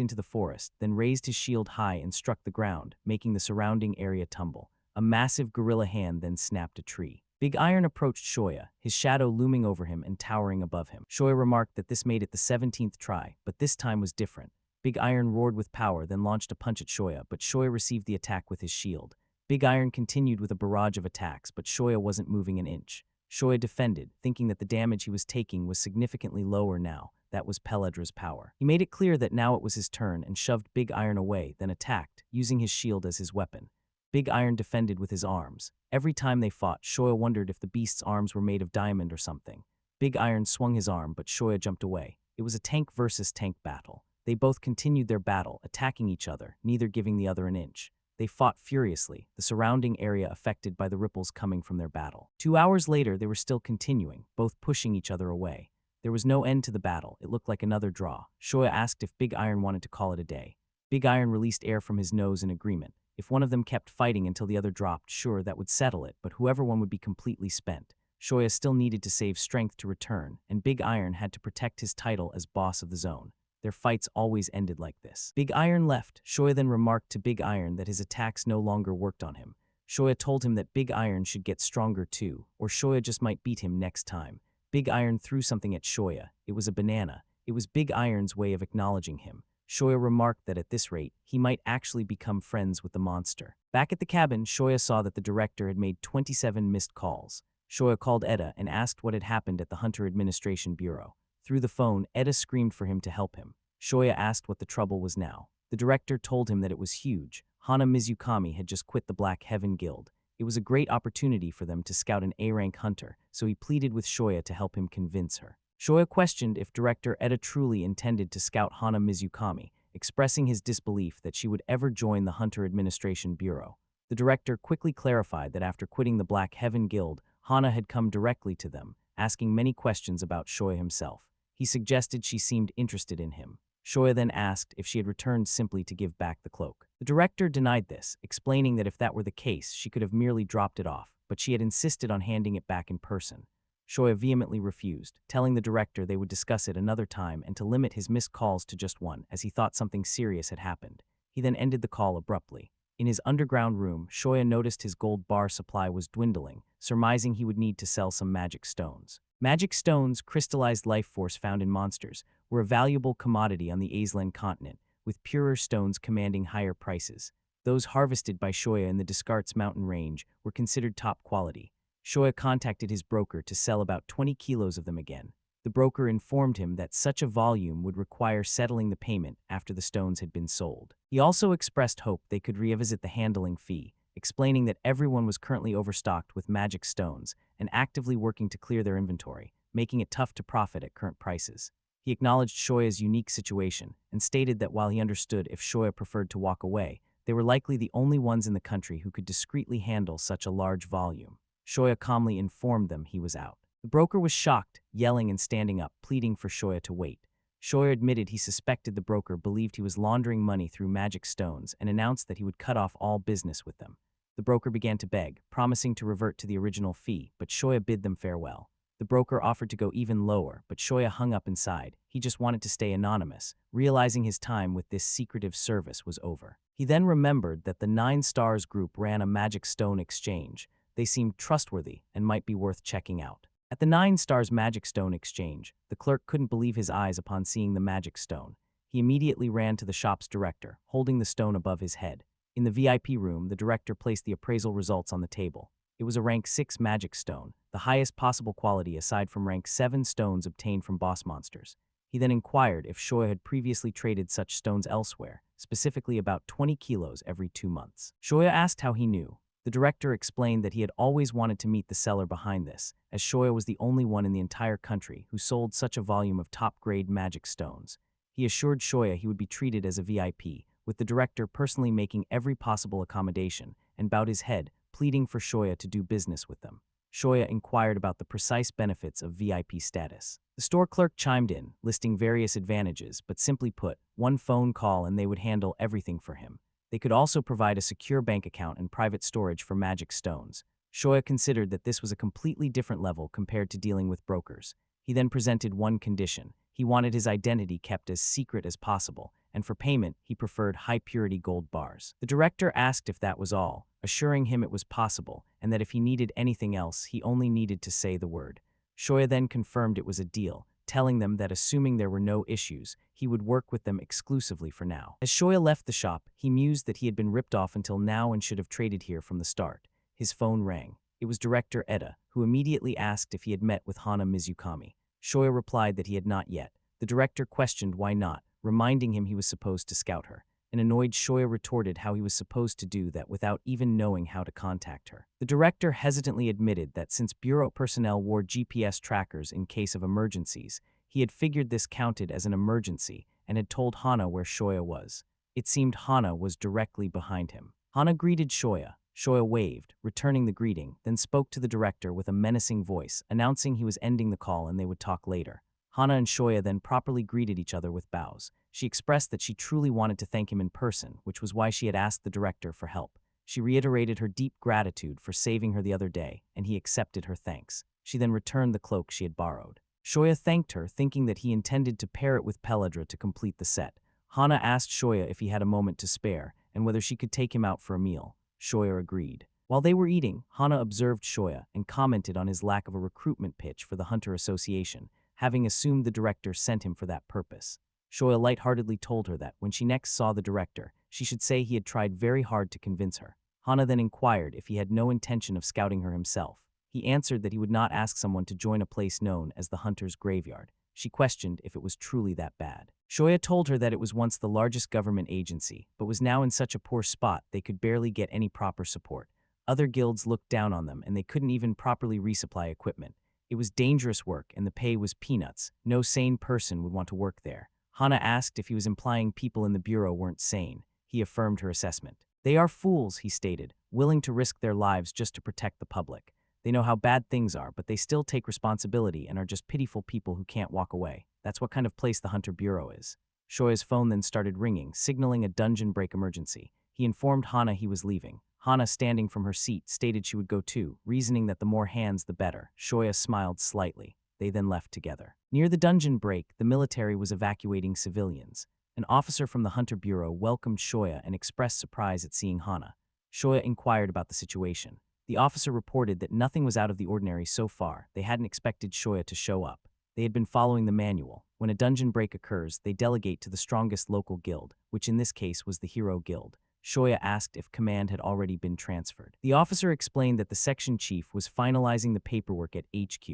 into the forest, then raised his shield high and struck the ground, making the surrounding area tumble. A massive gorilla hand then snapped a tree. Big Iron approached Shoya, his shadow looming over him and towering above him. Shoya remarked that this made it the 17th try, but this time was different. Big Iron roared with power, then launched a punch at Shoya, but Shoya received the attack with his shield. Big Iron continued with a barrage of attacks, but Shoya wasn't moving an inch. Shoya defended, thinking that the damage he was taking was significantly lower now. That was Peladra's power. He made it clear that now it was his turn and shoved Big Iron away, then attacked, using his shield as his weapon. Big Iron defended with his arms. Every time they fought, Shoya wondered if the beast's arms were made of diamond or something. Big Iron swung his arm, but Shoya jumped away. It was a tank versus tank battle. They both continued their battle, attacking each other, neither giving the other an inch. They fought furiously, the surrounding area affected by the ripples coming from their battle. 2 hours later, they were still continuing, both pushing each other away. There was no end to the battle. It looked like another draw. Shoya asked if Big Iron wanted to call it a day. Big Iron released air from his nose in agreement. If one of them kept fighting until the other dropped, sure, that would settle it, but whoever won would be completely spent. Shoya still needed to save strength to return, and Big Iron had to protect his title as boss of the zone. Their fights always ended like this. Big Iron left. Shoya then remarked to Big Iron that his attacks no longer worked on him. Shoya told him that Big Iron should get stronger too, or Shoya just might beat him next time. Big Iron threw something at Shoya. It was a banana. It was Big Iron's way of acknowledging him. Shoya remarked that at this rate, he might actually become friends with the monster. Back at the cabin, Shoya saw that the director had made 27 missed calls. Shoya called Eda and asked what had happened at the Hunter Administration Bureau. Through the phone, Eda screamed for him to help him. Shoya asked what the trouble was now. The director told him that it was huge. Hana Mizukami had just quit the Black Heaven Guild. It was a great opportunity for them to scout an A-rank hunter, so he pleaded with Shoya to help him convince her. Shoya questioned if director Eda truly intended to scout Hana Mizukami, expressing his disbelief that she would ever join the Hunter Administration Bureau. The director quickly clarified that after quitting the Black Heaven Guild, Hana had come directly to them, asking many questions about Shoya himself. He suggested she seemed interested in him. Shoya then asked if she had returned simply to give back the cloak. The director denied this, explaining that if that were the case, she could have merely dropped it off, but she had insisted on handing it back in person. Shoya vehemently refused, telling the director they would discuss it another time and to limit his missed calls to just one, as he thought something serious had happened. He then ended the call abruptly. In his underground room, Shoya noticed his gold bar supply was dwindling, surmising he would need to sell some magic stones. Magic stones, crystallized life force found in monsters, were a valuable commodity on the Aislan continent, with purer stones commanding higher prices. Those harvested by Shoya in the Descartes mountain range were considered top quality. Shoya contacted his broker to sell about 20 kilos of them again. The broker informed him that such a volume would require settling the payment after the stones had been sold. He also expressed hope they could revisit the handling fee, explaining that everyone was currently overstocked with magic stones and actively working to clear their inventory, making it tough to profit at current prices. He acknowledged Shoya's unique situation and stated that while he understood if Shoya preferred to walk away, they were likely the only ones in the country who could discreetly handle such a large volume. Shoya calmly informed them he was out. The broker was shocked, yelling and standing up, pleading for Shoya to wait. Shoya admitted he suspected the broker believed he was laundering money through magic stones and announced that he would cut off all business with them. The broker began to beg, promising to revert to the original fee, but Shoya bid them farewell. The broker offered to go even lower, but Shoya hung up inside. He just wanted to stay anonymous, realizing his time with this secretive service was over. He then remembered that the 9 Stars group ran a magic stone exchange. They seemed trustworthy and might be worth checking out. At the 9 Stars Magic Stone Exchange, the clerk couldn't believe his eyes upon seeing the magic stone. He immediately ran to the shop's director, holding the stone above his head. In the VIP room, the director placed the appraisal results on the table. It was a rank 6 magic stone, the highest possible quality aside from rank 7 stones obtained from boss monsters. He then inquired if Shoya had previously traded such stones elsewhere, specifically about 20 kilos every 2 months. Shoya asked how he knew. The director explained that he had always wanted to meet the seller behind this, as Shoya was the only one in the entire country who sold such a volume of top-grade magic stones. He assured Shoya he would be treated as a VIP, with the director personally making every possible accommodation, and bowed his head, pleading for Shoya to do business with them. Shoya inquired about the precise benefits of VIP status. The store clerk chimed in, listing various advantages, but simply put, one phone call and they would handle everything for him. They could also provide a secure bank account and private storage for magic stones. Shoya considered that this was a completely different level compared to dealing with brokers. He then presented one condition. He wanted his identity kept as secret as possible, and for payment, he preferred high-purity gold bars. The director asked if that was all, assuring him it was possible, and that if he needed anything else, he only needed to say the word. Shoya then confirmed it was a deal, telling them that assuming there were no issues, he would work with them exclusively for now. As Shoya left the shop, he mused that he had been ripped off until now and should have traded here from the start. His phone rang. It was Director Eda, who immediately asked if he had met with Hana Mizukami. Shoya replied that he had not yet. The director questioned why not, reminding him he was supposed to scout her. An annoyed Shoya retorted how he was supposed to do that without even knowing how to contact her. The director hesitantly admitted that since bureau personnel wore GPS trackers in case of emergencies, he had figured this counted as an emergency and had told Hana where Shoya was. It seemed Hana was directly behind him. Hana greeted Shoya. Shoya waved, returning the greeting, then spoke to the director with a menacing voice, announcing he was ending the call and they would talk later. Hana and Shoya then properly greeted each other with bows. She expressed that she truly wanted to thank him in person, which was why she had asked the director for help. She reiterated her deep gratitude for saving her the other day, and he accepted her thanks. She then returned the cloak she had borrowed. Shoya thanked her, thinking that he intended to pair it with Peladra to complete the set. Hana asked Shoya if he had a moment to spare, and whether she could take him out for a meal. Shoya agreed. While they were eating, Hana observed Shoya and commented on his lack of a recruitment pitch for the Hunter Association, having assumed the director sent him for that purpose. Shoya lightheartedly told her that when she next saw the director, she should say he had tried very hard to convince her. Hana then inquired if he had no intention of scouting her himself. He answered that he would not ask someone to join a place known as the Hunter's Graveyard. She questioned if it was truly that bad. Shoya told her that it was once the largest government agency, but was now in such a poor spot they could barely get any proper support. Other guilds looked down on them and they couldn't even properly resupply equipment. It was dangerous work and the pay was peanuts. No sane person would want to work there. Hana asked if he was implying people in the bureau weren't sane. He affirmed her assessment. They are fools, he stated, willing to risk their lives just to protect the public. They know how bad things are, but they still take responsibility and are just pitiful people who can't walk away. That's what kind of place the Hunter Bureau is. Shoya's phone then started ringing, signaling a dungeon break emergency. He informed Hana he was leaving. Hana, standing from her seat, stated she would go too, reasoning that the more hands the better. Shoya smiled slightly. They then left together. Near the dungeon break, the military was evacuating civilians. An officer from the Hunter Bureau welcomed Shoya and expressed surprise at seeing Hana. Shoya inquired about the situation. The officer reported that nothing was out of the ordinary so far. They hadn't expected Shoya to show up. They had been following the manual. When a dungeon break occurs, they delegate to the strongest local guild, which in this case was the Hero Guild. Shoya asked if command had already been transferred. The officer explained that the section chief was finalizing the paperwork at HQ.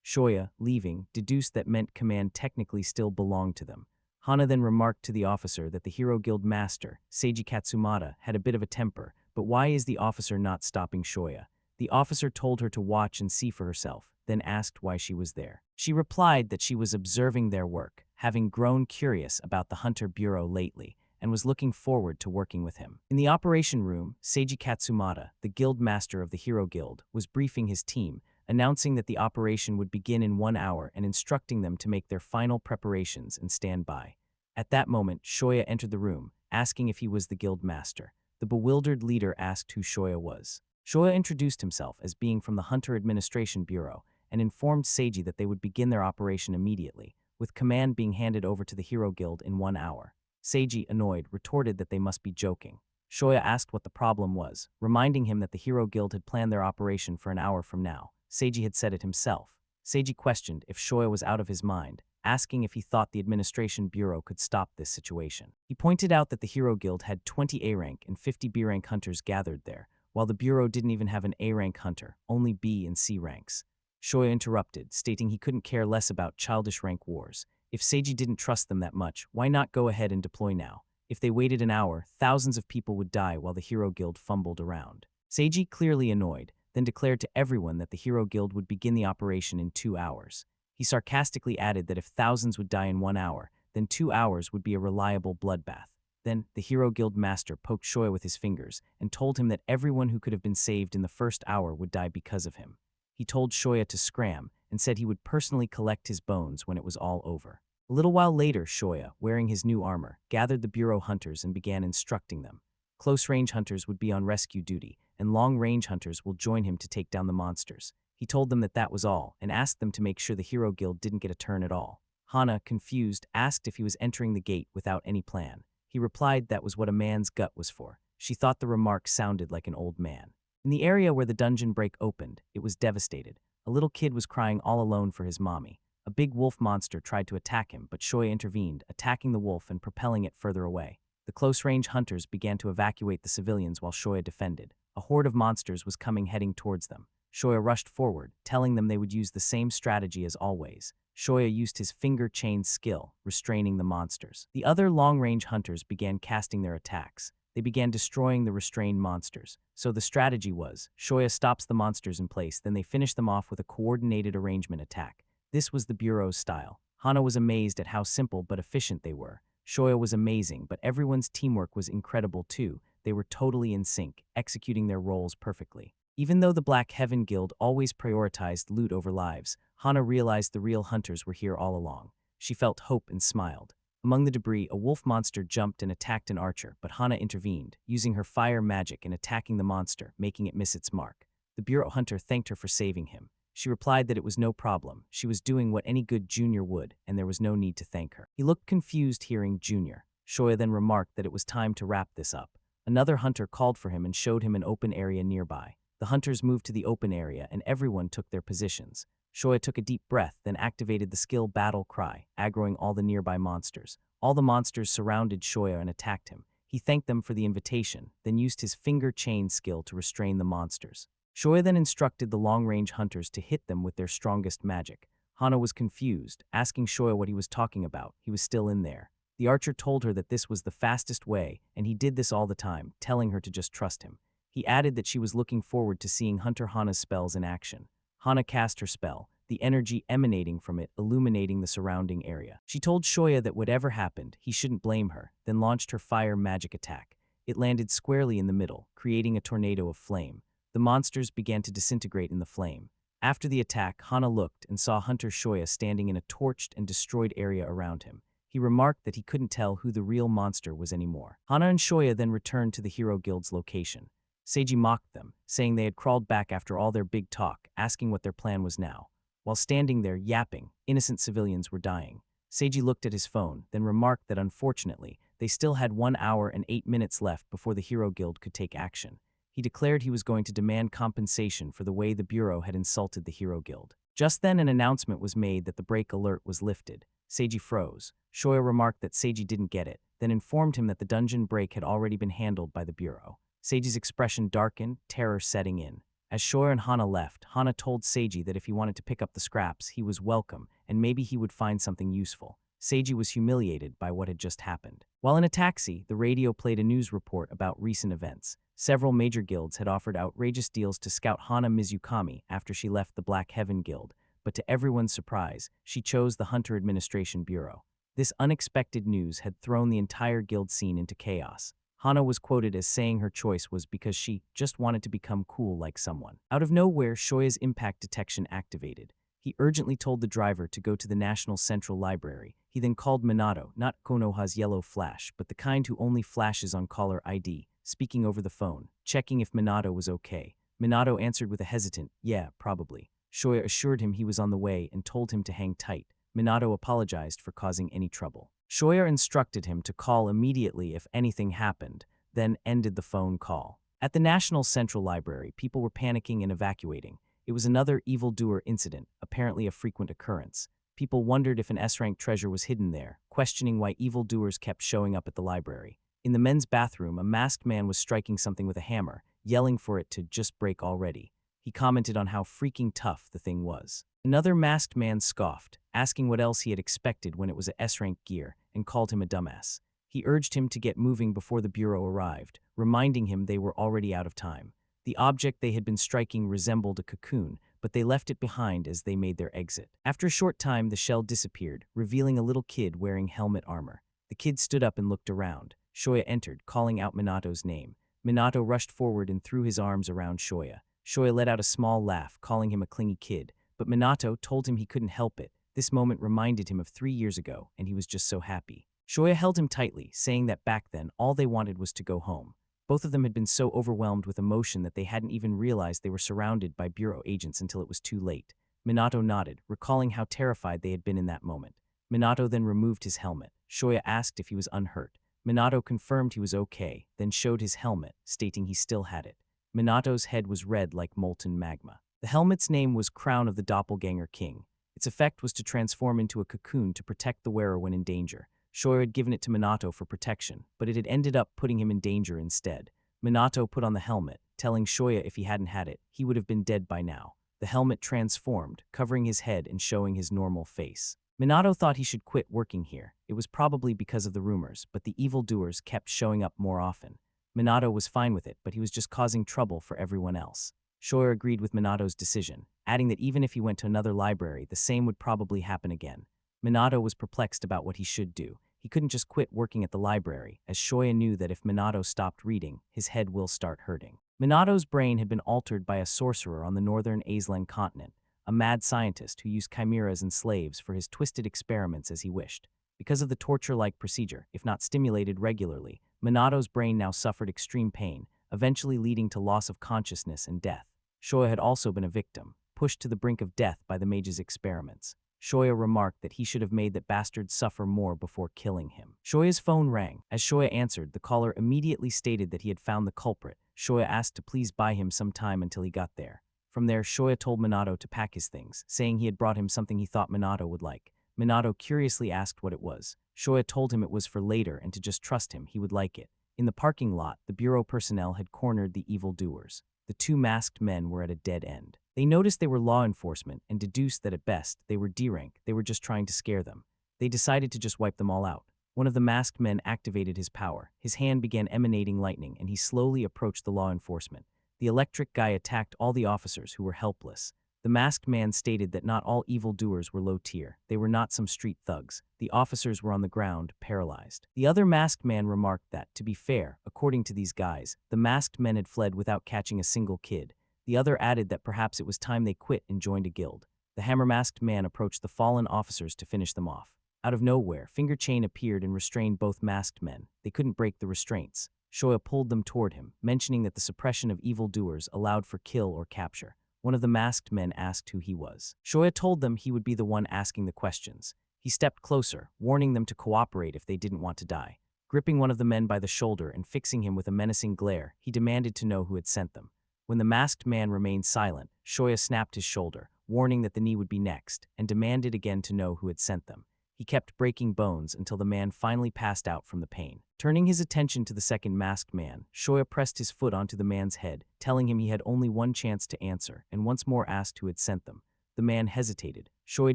Shoya, leaving, deduced that meant command technically still belonged to them. Hana then remarked to the officer that the Hero Guild master, Seiji Katsumata, had a bit of a temper, but why is the officer not stopping Shoya? The officer told her to watch and see for herself, then asked why she was there. She replied that she was observing their work, having grown curious about the Hunter Bureau lately, and was looking forward to working with him. In the operation room, Seiji Katsumata, the guild master of the Hero Guild, was briefing his team, announcing that the operation would begin in 1 hour and instructing them to make their final preparations and stand by. At that moment, Shoya entered the room, asking if he was the guild master. The bewildered leader asked who Shoya was. Shoya introduced himself as being from the Hunter Administration Bureau and informed Seiji that they would begin their operation immediately, with command being handed over to the Hero Guild in 1 hour. Seiji, annoyed, retorted that they must be joking. Shoya asked what the problem was, reminding him that the Hero Guild had planned their operation for an hour from now. Seiji had said it himself. Seiji questioned if Shoya was out of his mind, asking if he thought the Administration Bureau could stop this situation. He pointed out that the Hero Guild had 20 A-rank and 50 B-rank hunters gathered there, while the Bureau didn't even have an A-rank hunter, only B and C ranks. Shoya interrupted, stating he couldn't care less about childish rank wars. If Seiji didn't trust them that much, why not go ahead and deploy now? If they waited an hour, thousands of people would die while the Hero Guild fumbled around. Seiji, clearly annoyed, then declared to everyone that the Hero Guild would begin the operation in 2 hours. He sarcastically added that if thousands would die in 1 hour, then 2 hours would be a reliable bloodbath. Then, the Hero Guild master poked Shoya with his fingers and told him that everyone who could have been saved in the first hour would die because of him. He told Shoya to scram and said he would personally collect his bones when it was all over. A little while later, Shoya, wearing his new armor, gathered the Bureau hunters and began instructing them. Close-range hunters would be on rescue duty, and long-range hunters will join him to take down the monsters. He told them that that was all, and asked them to make sure the Hero Guild didn't get a turn at all. Hana, confused, asked if he was entering the gate without any plan. He replied that was what a man's gut was for. She thought the remark sounded like an old man. In the area where the dungeon break opened, it was devastated. A little kid was crying all alone for his mommy. A big wolf monster tried to attack him, but Shoya intervened, attacking the wolf and propelling it further away. The close-range hunters began to evacuate the civilians while Shoya defended. A horde of monsters was coming heading towards them. Shoya rushed forward, telling them they would use the same strategy as always. Shoya used his finger chain skill, restraining the monsters. The other long-range hunters began casting their attacks. They began destroying the restrained monsters. So the strategy was, Shoya stops the monsters in place, then they finish them off with a coordinated arrangement attack. This was the Bureau's style. Hana was amazed at how simple but efficient they were. Shoya was amazing, but everyone's teamwork was incredible too. They were totally in sync, executing their roles perfectly. Even though the Black Heaven Guild always prioritized loot over lives, Hana realized the real hunters were here all along. She felt hope and smiled. Among the debris, a wolf monster jumped and attacked an archer, but Hana intervened, using her fire magic and attacking the monster, making it miss its mark. The Bureau hunter thanked her for saving him. She replied that it was no problem. She was doing what any good junior would, and there was no need to thank her. He looked confused hearing junior. Shoya then remarked that it was time to wrap this up. Another hunter called for him and showed him an open area nearby. The hunters moved to the open area and everyone took their positions. Shoya took a deep breath, then activated the skill Battle Cry, aggroing all the nearby monsters. All the monsters surrounded Shoya and attacked him. He thanked them for the invitation, then used his finger chain skill to restrain the monsters. Shoya then instructed the long-range hunters to hit them with their strongest magic. Hana was confused, asking Shoya what he was talking about. He was still in there. The archer told her that this was the fastest way, and he did this all the time, telling her to just trust him. He added that she was looking forward to seeing Hunter Hana's spells in action. Hana cast her spell, the energy emanating from it illuminating the surrounding area. She told Shoya that whatever happened, he shouldn't blame her, then launched her fire magic attack. It landed squarely in the middle, creating a tornado of flame. The monsters began to disintegrate in the flame. After the attack, Hana looked and saw Hunter Shoya standing in a torched and destroyed area around him. He remarked that he couldn't tell who the real monster was anymore. Hana and Shoya then returned to the Hero Guild's location. Seiji mocked them, saying they had crawled back after all their big talk, asking what their plan was now. While standing there yapping, innocent civilians were dying. Seiji looked at his phone, then remarked that unfortunately, they still had 1 hour and 8 minutes left before the Hero Guild could take action. He declared he was going to demand compensation for the way the Bureau had insulted the Hero Guild. Just then an announcement was made that the break alert was lifted. Seiji froze. Shoya remarked that Seiji didn't get it, then informed him that the dungeon break had already been handled by the Bureau. Seiji's expression darkened, terror setting in. As Shoya and Hana left, Hana told Seiji that if he wanted to pick up the scraps, he was welcome, and maybe he would find something useful. Seiji was humiliated by what had just happened. While in a taxi, the radio played a news report about recent events. Several major guilds had offered outrageous deals to scout Hana Mizukami after she left the Black Heaven Guild, but to everyone's surprise, she chose the Hunter Administration Bureau. This unexpected news had thrown the entire guild scene into chaos. Hana was quoted as saying her choice was because she just wanted to become cool like someone. Out of nowhere, Shoya's impact detection activated. He urgently told the driver to go to the National Central Library. He then called Minato, not Konoha's yellow flash, but the kind who only flashes on caller ID, speaking over the phone, checking if Minato was okay. Minato answered with a hesitant, "Yeah, probably." Shoya assured him he was on the way and told him to hang tight. Minato apologized for causing any trouble. Shoya instructed him to call immediately if anything happened, then ended the phone call. At the National Central Library, people were panicking and evacuating. It was another evildoer incident, apparently a frequent occurrence. People wondered if an S-rank treasure was hidden there, questioning why evildoers kept showing up at the library. In the men's bathroom, a masked man was striking something with a hammer, yelling for it to just break already. He commented on how freaking tough the thing was. Another masked man scoffed, asking what else he had expected when it was a S-rank gear, and called him a dumbass. He urged him to get moving before the Bureau arrived, reminding him they were already out of time. The object they had been striking resembled a cocoon, but they left it behind as they made their exit. After a short time, the shell disappeared, revealing a little kid wearing helmet armor. The kid stood up and looked around. Shoya entered, calling out Minato's name. Minato rushed forward and threw his arms around Shoya. Shoya let out a small laugh, calling him a clingy kid, but Minato told him he couldn't help it. This moment reminded him of 3 years ago, and he was just so happy. Shoya held him tightly, saying that back then, all they wanted was to go home. Both of them had been so overwhelmed with emotion that they hadn't even realized they were surrounded by Bureau agents until it was too late. Minato nodded, recalling how terrified they had been in that moment. Minato then removed his helmet. Shoya asked if he was unhurt. Minato confirmed he was okay, then showed his helmet, stating he still had it. Minato's head was red like molten magma. The helmet's name was Crown of the Doppelganger King. Its effect was to transform into a cocoon to protect the wearer when in danger. Shoya had given it to Minato for protection, but it had ended up putting him in danger instead. Minato put on the helmet, telling Shoya if he hadn't had it, he would have been dead by now. The helmet transformed, covering his head and showing his normal face. Minato thought he should quit working here. It was probably because of the rumors, but the evildoers kept showing up more often. Minato was fine with it, but he was just causing trouble for everyone else. Shoya agreed with Minato's decision, adding that even if he went to another library, the same would probably happen again. Minato was perplexed about what he should do. He couldn't just quit working at the library, as Shoya knew that if Minato stopped reading, his head will start hurting. Minato's brain had been altered by a sorcerer on the northern Aislan continent, a mad scientist who used chimeras and slaves for his twisted experiments as he wished. Because of the torture-like procedure, if not stimulated regularly, Minato's brain now suffered extreme pain, eventually leading to loss of consciousness and death. Shoya had also been a victim, pushed to the brink of death by the mage's experiments. Shoya remarked that he should have made that bastard suffer more before killing him. Shoya's phone rang. As Shoya answered, the caller immediately stated that he had found the culprit. Shoya asked to please buy him some time until he got there. From there, Shoya told Minato to pack his things, saying he had brought him something he thought Minato would like. Minato curiously asked what it was. Shoya told him it was for later and to just trust him, he would like it. In the parking lot, the Bureau personnel had cornered the evildoers. The two masked men were at a dead end. They noticed they were law enforcement and deduced that at best, they were D-rank, they were just trying to scare them. They decided to just wipe them all out. One of the masked men activated his power. His hand began emanating lightning and he slowly approached the law enforcement. The electric guy attacked all the officers who were helpless. The masked man stated that not all evildoers were low tier. They were not some street thugs. The officers were on the ground, paralyzed. The other masked man remarked that, to be fair, according to these guys, the masked men had fled without catching a single kid. The other added that perhaps it was time they quit and joined a guild. The hammer-masked man approached the fallen officers to finish them off. Out of nowhere, Finger Chain appeared and restrained both masked men. They couldn't break the restraints. Shoya pulled them toward him, mentioning that the suppression of evildoers allowed for kill or capture. One of the masked men asked who he was. Shoya told them he would be the one asking the questions. He stepped closer, warning them to cooperate if they didn't want to die. Gripping one of the men by the shoulder and fixing him with a menacing glare, he demanded to know who had sent them. When the masked man remained silent, Shoya snapped his shoulder, warning that the knee would be next, and demanded again to know who had sent them. He kept breaking bones until the man finally passed out from the pain. Turning his attention to the second masked man, Shoya pressed his foot onto the man's head, telling him he had only one chance to answer, and once more asked who had sent them. The man hesitated. Shoya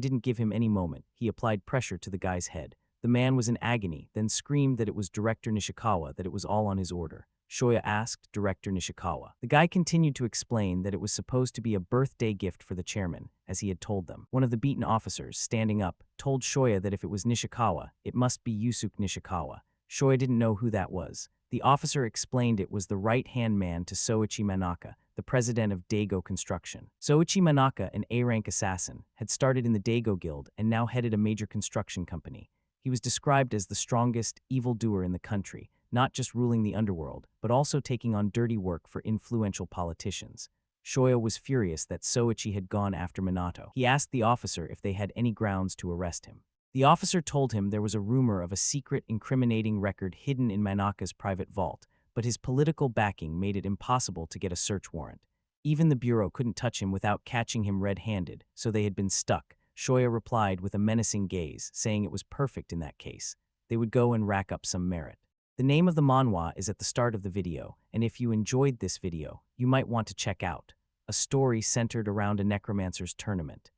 didn't give him any moment. He applied pressure to the guy's head. The man was in agony, then screamed that it was Director Nishikawa, that it was all on his order. Shoya asked Director Nishikawa. The guy continued to explain that it was supposed to be a birthday gift for the chairman, as he had told them. One of the beaten officers, standing up, told Shoya that if it was Nishikawa, it must be Yusuke Nishikawa. Shoya didn't know who that was. The officer explained it was the right-hand man to Soichi Manaka, the president of Daigo Construction. Soichi Manaka, an A-rank assassin, had started in the Daigo Guild and now headed a major construction company. He was described as the strongest evildoer in the country, not just ruling the underworld, but also taking on dirty work for influential politicians. Shoya was furious that Soichi had gone after Minato. He asked the officer if they had any grounds to arrest him. The officer told him there was a rumor of a secret incriminating record hidden in Manaka's private vault, but his political backing made it impossible to get a search warrant. Even the bureau couldn't touch him without catching him red-handed, so they had been stuck. Shoya replied with a menacing gaze, saying it was perfect in that case. They would go and rack up some merit. The name of the manhwa is at the start of the video, and if you enjoyed this video, you might want to check out a story centered around a necromancer's tournament.